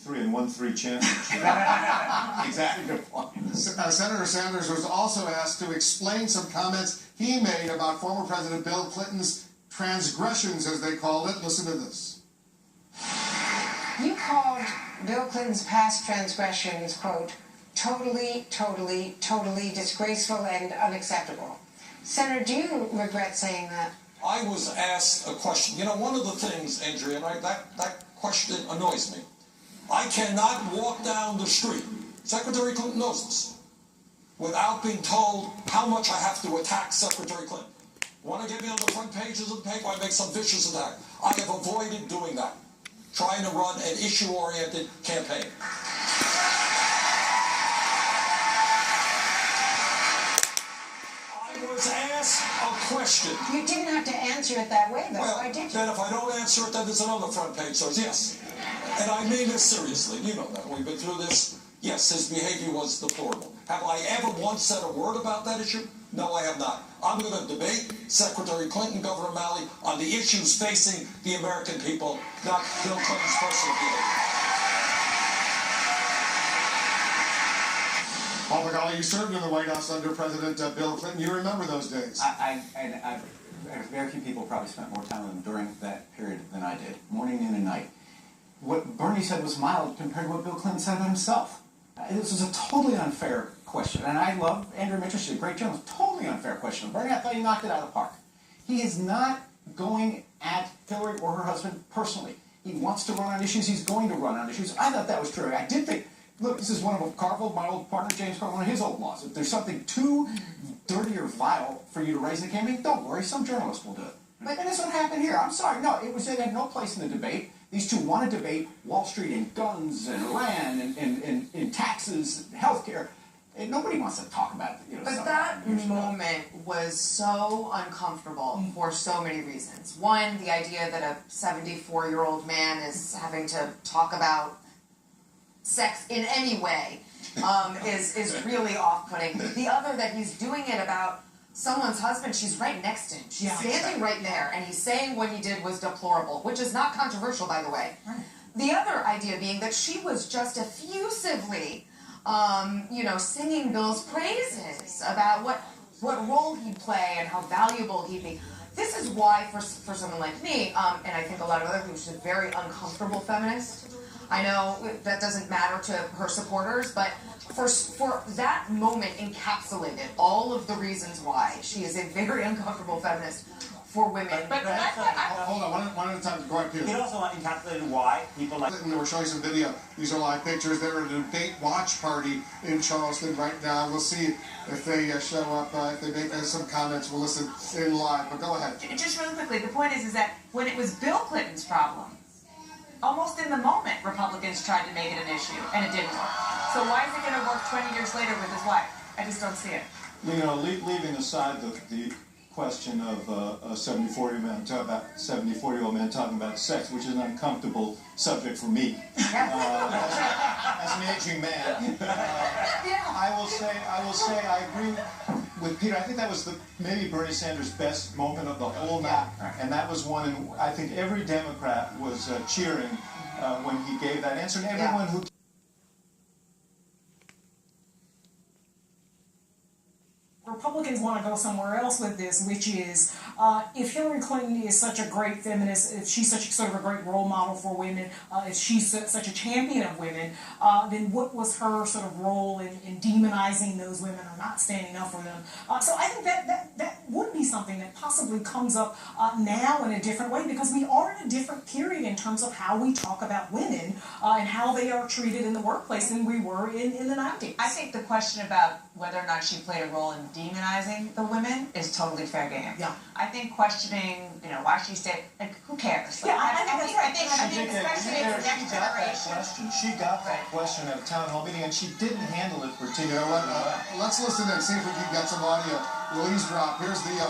3 and won 3 championships. Exactly, good point. Senator Sanders was also asked to explain some comments he made about former President Bill Clinton's transgressions, as they called it. Listen to this. You called Bill Clinton's past transgressions, quote, totally disgraceful and unacceptable. Senator, do you regret saying that? I was asked a question. You know, one of the things, Andrea, and that question annoys me. I cannot walk down the street, Secretary Clinton knows this, without being told how much I have to attack Secretary Clinton. Want to get me on the front pages of the paper? I make some vicious attack. I have avoided doing that, trying to run an issue-oriented campaign. I was asked a question. You didn't have to answer it that way, though. Well, Why did you? then if I don't answer it, then there's another front page source. Yes. And I mean this seriously. You know that. We've been through this. Yes, his behavior was deplorable. Have I ever once said a word about that issue? No, I have not. I'm going to debate Secretary Clinton, Governor Malley, on the issues facing the American people, not Bill Clinton's personal behavior. Paul McCauley, you served in the White House under President Bill Clinton. You remember those days. Very few people probably spent more time with him during that period than I did, morning, noon, and night. What Bernie said was mild compared to what Bill Clinton said about himself. This was a totally unfair question, and I love Andrew Mitchell, a great journalist. Totally unfair question. Bernie, I thought you knocked it out of the park. He is not going at Hillary or her husband personally. He wants to run on issues. He's going to run on issues. I thought that was true. I did think, look, this is one of Carville, my old partner, James Carville, one of his old laws. If there's something too dirty or vile for you to raise in the campaign, don't worry, some journalist will do it. But that's what happened here. I'm sorry. No, it had no place in the debate. These two want to debate Wall Street and guns and Iran and taxes, health care. And nobody wants to talk about it. But that moment was so uncomfortable for so many reasons. One, the idea that a 74-year-old man is having to talk about sex in any way is really off-putting. The other, that he's doing it about someone's husband. She's right next to him. She's standing right there, and he's saying what he did was deplorable, which is not controversial, by the way. Right. The other idea being that she was just effusively, singing Bill's praises about what role he'd play and how valuable he'd be. This is why, for someone like me, and I think a lot of other people, she's a very uncomfortable feminist. I know that doesn't matter to her supporters, but for that moment encapsulated all of the reasons why she is a very uncomfortable feminist for women. Hold on, one at a time. Go ahead, Peter. It also encapsulated why people like... We're showing some video. These are live pictures. They're at a debate watch party in Charleston right now. We'll see if they show up. If they make some comments, we'll listen in live. But go ahead. Just really quickly, the point is that when it was Bill Clinton's problem, almost in the moment, Republicans tried to make it an issue, and it didn't work. So why is it going to work 20 years later with his wife? I just don't see it. You know, leaving aside the question of a 74-year-old man talking about 74-year-old man talking about sex, which is an uncomfortable subject for me as an aging man. I will say I agree with Peter. I think that was maybe Bernie Sanders' best moment of the whole night, and that was one. And I think every Democrat was cheering when he gave that answer, and everyone who. Republicans want to go somewhere else with this, which is if Hillary Clinton is such a great feminist, if she's such a sort of a great role model for women, if she's such a champion of women, then what was her sort of role in demonizing those women or not standing up for them? So I think that would be something that possibly comes up now in a different way, because we are in a different period in terms of how we talk about women and how they are treated in the workplace than we were in the 90s. I think the question about whether or not she played a role in demonizing the women is totally fair game. Yeah. I think questioning, why she stayed, who cares? Yeah, I think especially in the next generation. She got that question at a town hall meeting, and she didn't handle it particularly well. Let's listen and see if we can get some audio. We'll eavesdrop. Here's the